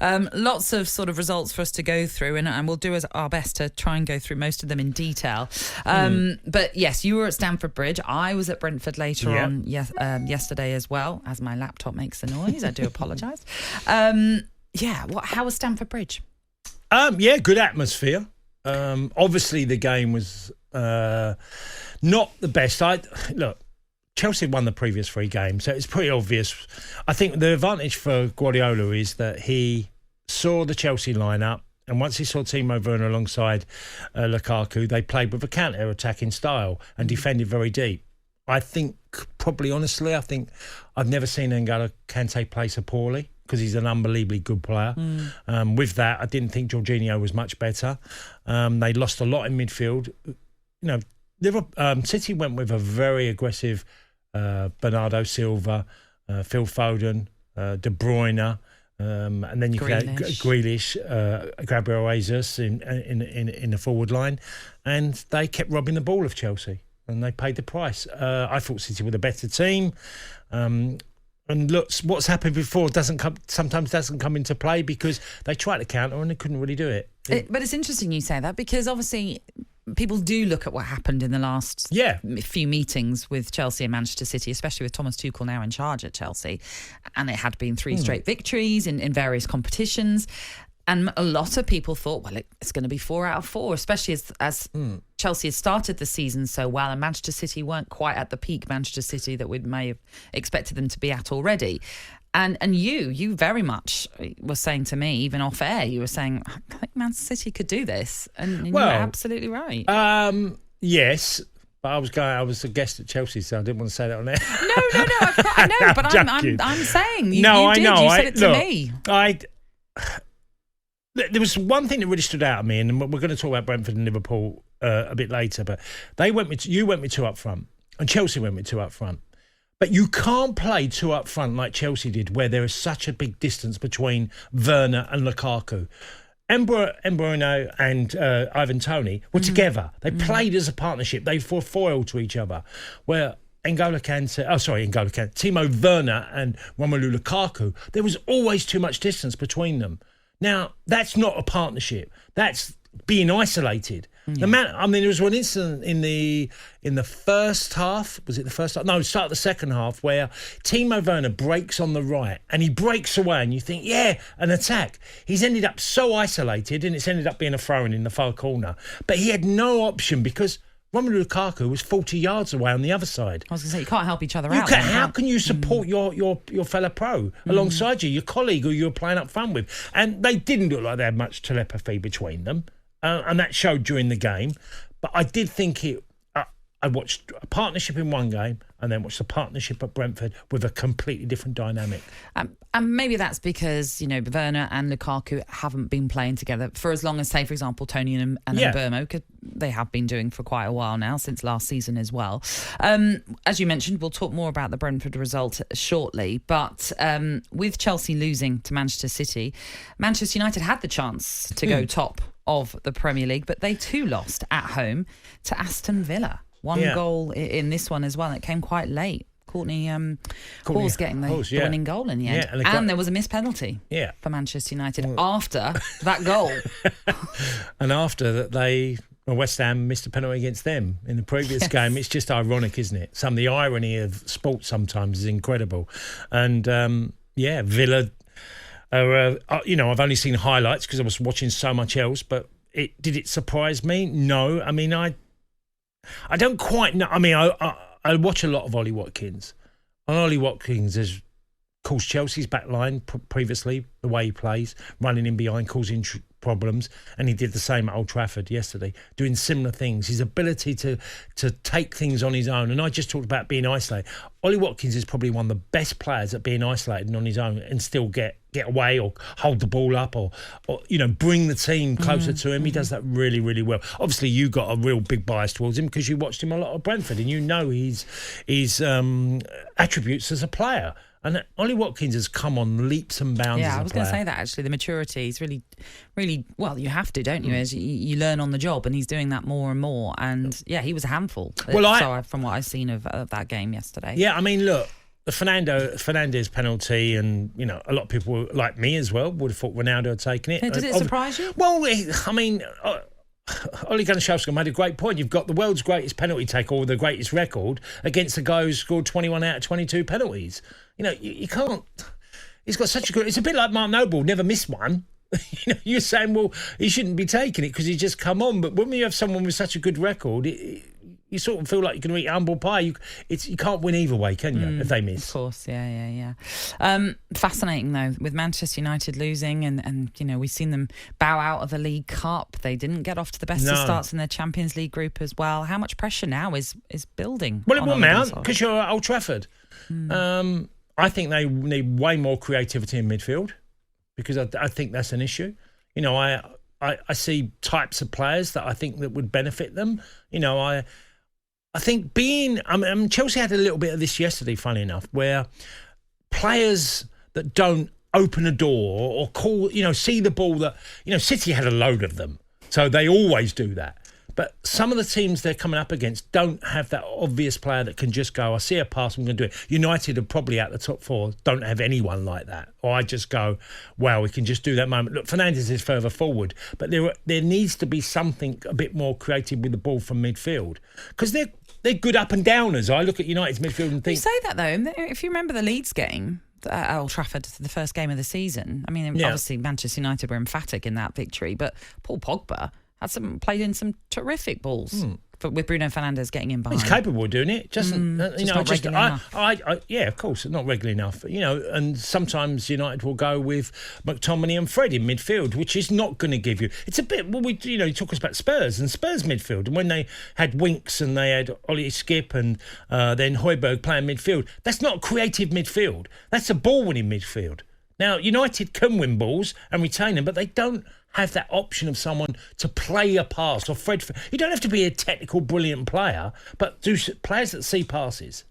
Lots of sort of results for us to go through, and we'll do our best to try and go through most of them in detail. But yes, you were at Stamford Bridge. I was at Brentford later on yesterday as well, as my laptop makes a noise. I do apologise. How was Stamford Bridge? Good atmosphere. Obviously, the game was not the best. Look, Chelsea won the previous 3 games, so it's pretty obvious. I think the advantage for Guardiola is that he saw the Chelsea lineup, and once he saw Timo Werner alongside Lukaku, they played with a counter-attacking style and defended very deep. I think, probably honestly, I've never seen N'Golo Kante play so poorly, because he's an unbelievably good player. With that, I didn't think Jorginho was much better. They lost a lot in midfield. City went with a very aggressive Bernardo Silva, Phil Foden, De Bruyne, and then you had Grealish, Gabriel Jesus in the forward line, and they kept robbing the ball of Chelsea, and they paid the price. I thought City were the better team. And look, what's happened before sometimes doesn't come into play, because they tried to counter and they couldn't really do it. But it's interesting you say that, because obviously people do look at what happened in the last few meetings with Chelsea and Manchester City, especially with Thomas Tuchel now in charge at Chelsea. And it had been 3 straight victories in various competitions. And a lot of people thought, well, it's going to be 4 out of 4, especially as Chelsea has started the season so well, and Manchester City weren't quite at the peak Manchester City that we may have expected them to be at already. And you very much were saying to me, even off air, you were saying, I think Manchester City could do this. And you were absolutely right. Yes. But I was a guest at Chelsea, so I didn't want to say that on air. No. I know, but I'm saying. You did. You said it to me. There was one thing that really stood out to me, and we're going to talk about Brentford and Liverpool a bit later, but you went with 2 up front, and Chelsea went with 2 up front. But you can't play 2 up front like Chelsea did, where there is such a big distance between Werner and Lukaku. Mbeumo and Ivan Toney were together. They played as a partnership. They were foil to each other. Where Timo Werner and Romelu Lukaku, there was always too much distance between them. Now, that's not a partnership. That's being isolated. There was one incident in the first half. Was it the first half? No, start of the second half, where Timo Werner breaks on the right and he breaks away, and you think, an attack. He's ended up so isolated, and it's ended up being a throw-in in the far corner. But he had no option, because Romelu Lukaku was 40 yards away on the other side. I was going to say, you can't help each other out. How can you support your fellow pro alongside you, your colleague who you're playing up front with? And they didn't look like they had much telepathy between them. And that showed during the game. But I did think I watched a partnership in one game and then watched a partnership at Brentford with a completely different dynamic. And maybe that's because, Werner and Lukaku haven't been playing together for as long as, say, for example, Toney and Mbeumo, because they have been doing for quite a while now, since last season as well. As you mentioned, we'll talk more about the Brentford result shortly. But with Chelsea losing to Manchester City, Manchester United had the chance to go top of the Premier League, but they too lost at home to Aston Villa. One goal in this one as well. It came quite late. Courtney Hall's getting the winning goal in the end. And there was a missed penalty for Manchester United after that goal. And after that, West Ham missed a penalty against them in the previous game. It's just ironic, isn't it? The irony of sport sometimes is incredible. And, Villa... I've only seen highlights because I was watching so much else, but did it surprise me? No. I mean, I don't quite know. I mean, I watch a lot of Ollie Watkins. And Ollie Watkins has caused Chelsea's back line previously, the way he plays, running in behind, causing problems. And he did the same at Old Trafford yesterday, doing similar things. His ability to take things on his own. And I just talked about being isolated. Ollie Watkins is probably one of the best players at being isolated and on his own and still get away or hold the ball up or bring the team closer to him. He does that really, really well. Obviously, you got a real big bias towards him because you watched him a lot at Brentford and you know his attributes as a player. And Ollie Watkins has come on leaps and bounds. Yeah, I was going to say that actually. The maturity is really, really, well, you have to, don't you? As you learn on the job, and he's doing that more and more. And he was a handful. From what I've seen of that game yesterday. Yeah, I mean, look, the Fernandes penalty, and a lot of people like me as well would have thought Ronaldo had taken it. Did it surprise you? Well, I mean, Ole Gunnar Solskjaer made a great point. You've got the world's greatest penalty taker, or the greatest record, against a guy who scored 21 out of 22 penalties. You can't. He's got such a good. It's a bit like Mark Noble, never missed one. You're saying, well, he shouldn't be taking it because he's just come on. But when you have someone with such a good record, you sort of feel like you're going to eat humble pie. You can't win either way, can you, if they miss? Of course, yeah. Fascinating, though, with Manchester United losing and we've seen them bow out of the League Cup. They didn't get off to the best of starts in their Champions League group as well. How much pressure now is building? Well, it will mount because you're at Old Trafford. I think they need way more creativity in midfield because I think that's an issue. I see types of players that I think that would benefit them. I think Chelsea had a little bit of this yesterday, funny enough, where players that don't open a door or call, see the ball that, City had a load of them. So they always do that. But some of the teams they're coming up against don't have that obvious player that can just go, I see a pass, I'm going to do it. United are probably out the top four, don't have anyone like that. Or I just go, wow, we can just do that moment. Look, Fernandes is further forward, but there needs to be something a bit more creative with the ball from midfield. Because they're good up and downers. I look at United's midfield and think... You say that, though. If you remember the Leeds game at Old Trafford, the first game of the season, I mean, obviously Manchester United were emphatic in that victory, but Paul Pogba played in some terrific balls with Bruno Fernandes getting in behind. He's capable of doing it. Not regular enough. Yeah, of course, not regularly enough. And sometimes United will go with McTominay and Fred in midfield, which is not going to give you. It's a bit. Well, you talk about Spurs and Spurs midfield, and when they had Winks and they had Ollie Skip and then Højbjerg playing midfield, that's not creative midfield. That's a ball-winning midfield. Now, United can win balls and retain them, but they don't have that option of someone to play a pass or Fred. You don't have to be a technical, brilliant player, but do players that see passes.